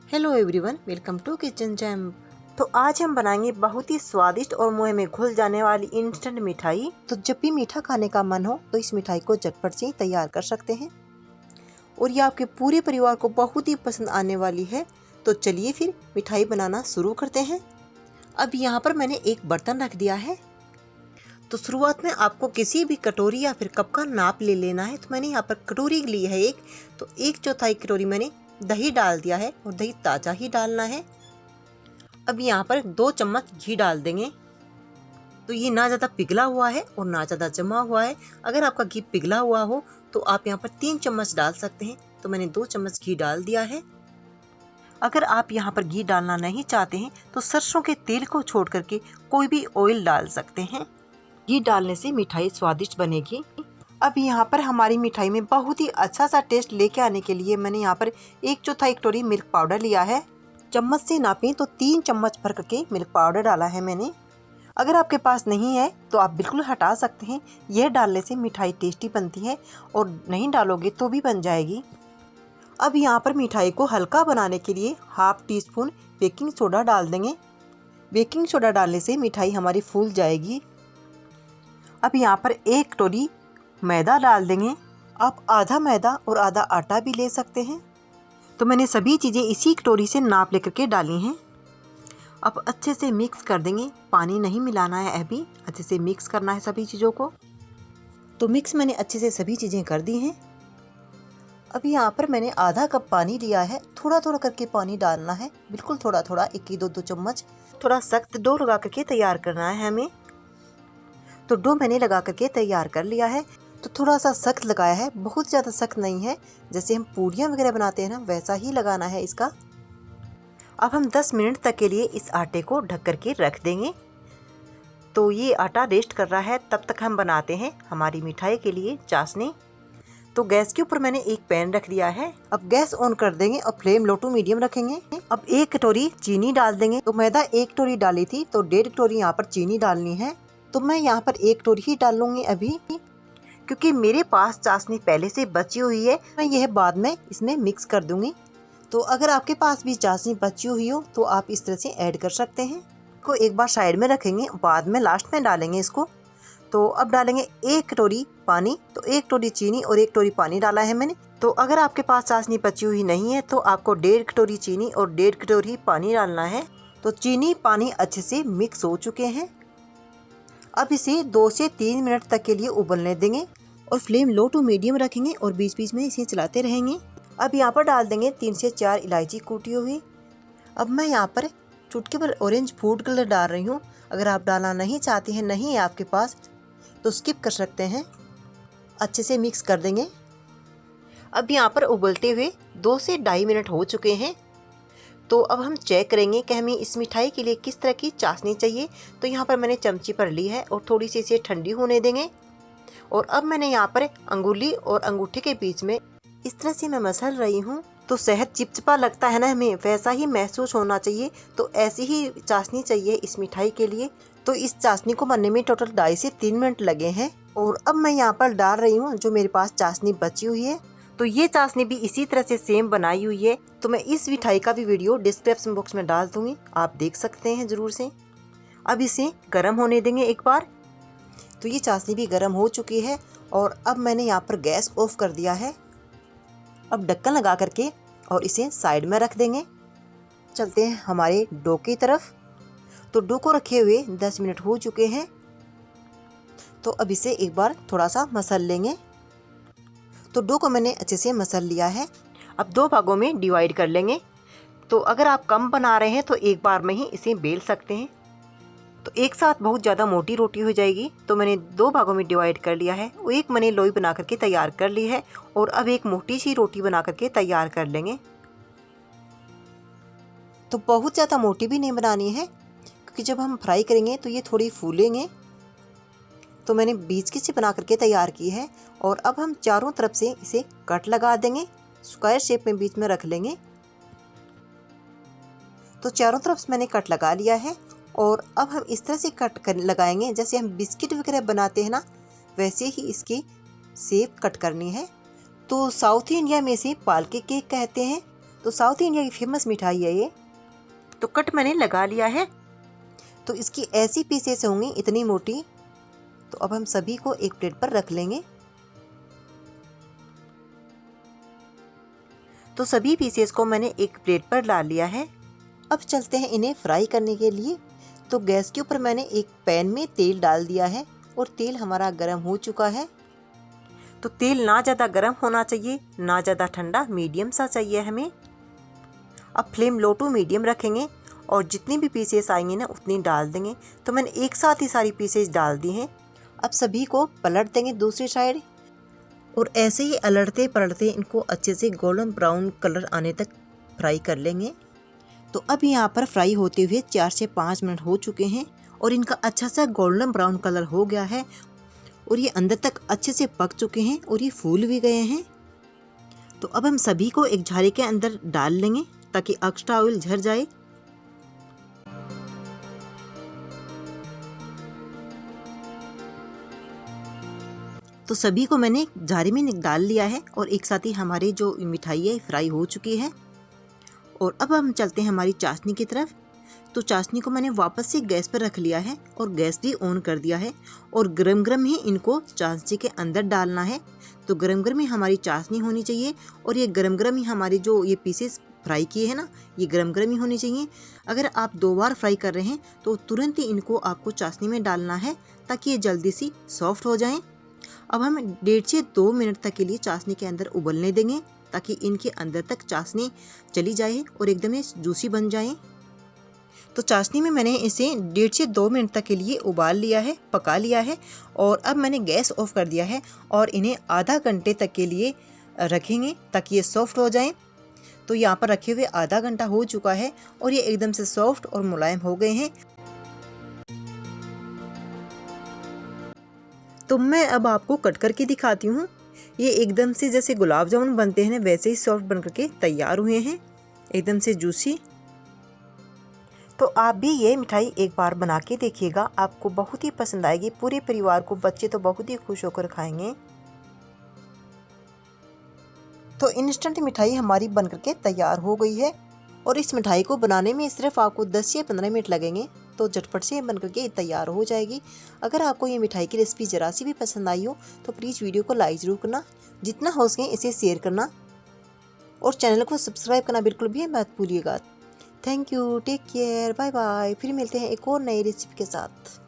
Hello everyone, welcome to Kitchen Jam. तो आज हम बनाएंगे बहुत ही स्वादिष्ट और मुंह में घुल जाने वाली इंस्टेंट मिठाई। तो जब भी मीठा खाने का मन हो तो इस मिठाई को झटपट से तैयार कर सकते हैं और ये आपके पूरे परिवार को बहुत ही पसंद आने वाली है। तो चलिए फिर मिठाई बनाना शुरू करते हैं। अब यहाँ पर मैंने एक बर्तन रख दिया है। तो शुरुआत में आपको किसी भी कटोरी या फिर कप का नाप ले लेना है। तो मैंने यहाँ पर कटोरी ली है एक, तो 1/4 कटोरी मैंने दही डाल दिया है और दही ताज़ा ही डालना है। अब यहाँ पर 2 चम्मच घी डाल देंगे। तो ये ना ज़्यादा पिघला हुआ है और ना ज़्यादा जमा हुआ है। अगर आपका घी पिघला हुआ हो तो आप यहाँ पर 3 चम्मच डाल सकते हैं। तो मैंने 2 चम्मच घी डाल दिया है। अगर आप यहाँ पर घी डालना नहीं चाहते हैं तो सरसों के तेल को छोड़ करके कोई भी ऑयल डाल सकते हैं। घी डालने से मिठाई स्वादिष्ट बनेगी। अब यहाँ पर हमारी मिठाई में बहुत ही अच्छा सा टेस्ट लेके आने के लिए मैंने यहाँ पर 1/4 कटोरी मिल्क पाउडर लिया है। चम्मच से नापें तो 3 चम्मच भर करके मिल्क पाउडर डाला है मैंने। अगर आपके पास नहीं है तो आप बिल्कुल हटा सकते हैं। यह डालने से मिठाई टेस्टी बनती है और नहीं डालोगे तो भी बन जाएगी। अब यहाँ पर मिठाई को हल्का बनाने के लिए 1/2 टीस्पून बेकिंग सोडा डाल देंगे। बेकिंग सोडा डालने से मिठाई हमारी फूल जाएगी। अब यहाँ पर 1 कटोरी मैदा डाल देंगे। आप आधा मैदा और आधा आटा भी ले सकते हैं। तो मैंने सभी चीज़ें इसी कटोरी से नाप लेकर के डाली हैं। अब अच्छे से मिक्स कर देंगे। पानी नहीं मिलाना है, अभी अच्छे से मिक्स करना है सभी चीज़ों को। तो मिक्स मैंने अच्छे से सभी चीज़ें कर दी हैं। अब यहाँ पर मैंने आधा कप पानी लिया है। थोड़ा थोड़ा करके पानी डालना है, बिल्कुल थोड़ा थोड़ा, 1-2 चम्मच। थोड़ा सख्त डो लगा करके तैयार करना है हमें। तो डो मैंने लगा करके तैयार कर लिया है। तो थोड़ा सा सख्त लगाया है, बहुत ज़्यादा सख्त नहीं है। जैसे हम पूड़ियाँ वगैरह बनाते हैं ना, वैसा ही लगाना है इसका। अब हम 10 मिनट तक के लिए इस आटे को ढक करके रख देंगे। तो ये आटा रेस्ट कर रहा है, तब तक हम बनाते हैं हमारी मिठाई के लिए चाशनी। तो गैस के ऊपर मैंने एक पैन रख दिया है। अब गैस ऑन कर देंगे और फ्लेम लो टू मीडियम रखेंगे। अब 1 कटोरी चीनी डाल देंगे। तो मैदा 1 कटोरी डाली थी तो 1.5 कटोरी यहाँ पर चीनी डालनी है। तो मैं यहाँ पर 1 कटोरी ही डाल लूँगी अभी, क्योंकि मेरे पास चाशनी पहले से बची हुई है। मैं यह बाद में इसमें मिक्स कर दूंगी। तो अगर आपके पास भी चाशनी बची हुई हो तो आप इस तरह से ऐड कर सकते हैं। को एक बार साइड में रखेंगे, बाद में लास्ट में डालेंगे इसको। तो अब डालेंगे 1 कटोरी पानी। तो 1 कटोरी चीनी और 1 कटोरी पानी डाला है मैंने। तो अगर आपके पास चाशनी बची हुई नहीं है तो आपको 1.5 कटोरी चीनी और 1.5 कटोरी पानी डालना है। तो चीनी पानी अच्छे से मिक्स हो चुके हैं। अब इसे 2 से 3 मिनट तक के लिए उबलने देंगे और फ्लेम लो टू मीडियम रखेंगे और बीच बीच में इसे चलाते रहेंगे। अब यहाँ पर डाल देंगे 3 से 4 इलायची कूटी हुई। अब मैं यहाँ पर चुटकी भर ऑरेंज फूड कलर डाल रही हूँ। अगर आप डालना नहीं चाहते हैं, नहीं है आपके पास, तो स्किप कर सकते हैं। अच्छे से मिक्स कर देंगे। अब यहाँ पर उबलते हुए 2 से 2.5 मिनट हो चुके हैं। तो अब हम चेक करेंगे कि हमें इस मिठाई के लिए किस तरह की चाशनी चाहिए। तो यहाँ पर मैंने चमची पर ली है और थोड़ी सी इसे ठंडी होने देंगे। और अब मैंने यहाँ पर अंगुली और अंगूठे के बीच में इस तरह से मैं मसल रही हूँ। तो शहद चिपचिपा लगता है ना, हमें वैसा ही महसूस होना चाहिए। तो ऐसी ही चाशनी चाहिए इस मिठाई के लिए। तो इस चाशनी को बनने में टोटल 2.5 से 3 मिनट लगे हैं। और अब मैं यहाँ पर डाल रही हूँ जो मेरे पास चाशनी बची हुई है। तो ये चाशनी भी इसी तरह से सेम बनाई हुई है। तो मैं इस मिठाई का भी वीडियो डिस्क्रिप्शन बॉक्स में डाल दूंगी, आप देख सकते हैं ज़रूर से। अब इसे गर्म होने देंगे एक बार। तो ये चाशनी भी गर्म हो चुकी है और अब मैंने यहाँ पर गैस ऑफ कर दिया है। अब ढक्कन लगा करके और इसे साइड में रख देंगे। चलते हैं हमारे डो की तरफ। तो डो को रखे हुए 10 मिनट हो चुके हैं। तो अब इसे एक बार थोड़ा सा मसल लेंगे। तो डो को मैंने अच्छे से मसल लिया है। अब 2 भागों में डिवाइड कर लेंगे। तो अगर आप कम बना रहे हैं तो एक बार में ही इसे बेल सकते हैं। तो एक साथ बहुत ज़्यादा मोटी रोटी हो जाएगी। तो मैंने 2 भागों में डिवाइड कर लिया है। वो एक मैंने लोई बना करके तैयार कर ली है और अब एक मोटी सी रोटी बना करके तैयार कर लेंगे। तो बहुत ज़्यादा मोटी भी नहीं बनानी है, क्योंकि जब हम फ्राई करेंगे तो ये थोड़ी फूलेंगे। तो मैंने बीच की सी बना करके तैयार की है। और अब हम चारों तरफ से इसे कट लगा देंगे, स्क्वायर शेप में बीच में रख लेंगे। तो चारों तरफ से मैंने कट लगा लिया है। और अब हम इस तरह से कट कर लगाएंगे जैसे हम बिस्किट वगैरह बनाते हैं ना, वैसे ही इसकी शेप कट करनी है। तो साउथ इंडिया में इसे पालके केक कहते हैं। तो साउथ इंडिया की फेमस मिठाई है ये। तो कट मैंने लगा लिया है। तो इसकी ऐसी पीसेस होंगी इतनी मोटी। तो अब हम सभी को एक प्लेट पर रख लेंगे। तो सभी पीसेस को मैंने एक प्लेट पर डाल लिया है। अब चलते हैं इन्हें फ्राई करने के लिए। तो गैस के ऊपर मैंने एक पैन में तेल डाल दिया है और तेल हमारा गर्म हो चुका है। तो तेल ना ज़्यादा गर्म होना चाहिए, ना ज़्यादा ठंडा, मीडियम सा चाहिए हमें। अब फ्लेम लो टू मीडियम रखेंगे और जितनी भी पीसेस आएंगे ना उतनी डाल देंगे। तो मैंने एक साथ ही सारी पीसेस डाल दी हैं। अब सभी को पलट देंगे दूसरी साइड और ऐसे ही अलटते पलटते इनको अच्छे से गोल्डन ब्राउन कलर आने तक फ्राई कर लेंगे। तो अब यहाँ पर फ्राई होते हुए 4 से 5 मिनट हो चुके हैं और इनका अच्छा सा गोल्डन ब्राउन कलर हो गया है और ये अंदर तक अच्छे से पक चुके हैं और ये फूल भी गए हैं। तो अब हम सभी को एक झाड़ी के अंदर डाल लेंगे ताकि एक्स्ट्रा ऑयल झड़ जाए। तो सभी को मैंने झाड़ी में डाल लिया है और एक साथ ही हमारी जो मिठाई है फ्राई हो चुकी है। और अब हम चलते हैं हमारी चाशनी की तरफ। तो चाशनी को मैंने वापस से गैस पर रख लिया है और गैस भी ऑन कर दिया है और गरम गरम ही इनको चाशनी के अंदर डालना है। तो गरम गरम ही हमारी चाशनी होनी चाहिए और ये गरम गरम ही हमारी जो ये पीसेस फ्राई किए हैं ना, ये गरम गरम ही होनी चाहिए। अगर आप 2 बार फ्राई कर रहे हैं तो तुरंत ही इनको आपको चाशनी में डालना है ताकि ये जल्दी सी सॉफ्ट हो जाएं। अब हम 1.5 से 2 मिनट तक के लिए चाशनी के अंदर उबलने देंगे ताकि इनके अंदर तक चाशनी चली जाए और एकदम जूसी बन जाए। तो चाशनी में मैंने इसे 1.5 से 2 मिनट तक के लिए उबाल लिया है, पका लिया है और अब मैंने गैस ऑफ कर दिया है और इन्हें आधा घंटे तक के लिए रखेंगे ताकि ये सॉफ्ट हो जाएं। तो यहाँ पर रखे हुए आधा घंटा हो चुका है और ये एकदम से सॉफ्ट और मुलायम हो गए हैं। तो मैं अब आपको कट करके दिखाती हूँ। ये एकदम से जैसे गुलाब जामुन बनते हैं वैसे ही सॉफ्ट बन करके तैयार हुए हैं, एकदम से जूसी। तो आप भी ये मिठाई एक बार बना के देखिएगा, आपको बहुत ही पसंद आएगी। पूरे परिवार को, बच्चे तो बहुत ही खुश होकर खाएंगे। तो इंस्टेंट मिठाई हमारी बन करके तैयार हो गई है और इस मिठाई को बनाने में सिर्फ आपको 10 से 15 मिनट लगेंगे। तो झटपट से बन करके तैयार हो जाएगी। अगर आपको ये मिठाई की रेसिपी ज़रा सी भी पसंद आई हो तो प्लीज़ वीडियो को लाइक ज़रूर करना, जितना हो सके इसे शेयर करना और चैनल को सब्सक्राइब करना बिल्कुल भी मत भूलिएगा। Thank you, take care, bye bye. फिर मिलते हैं एक और नई रेसिपी के साथ।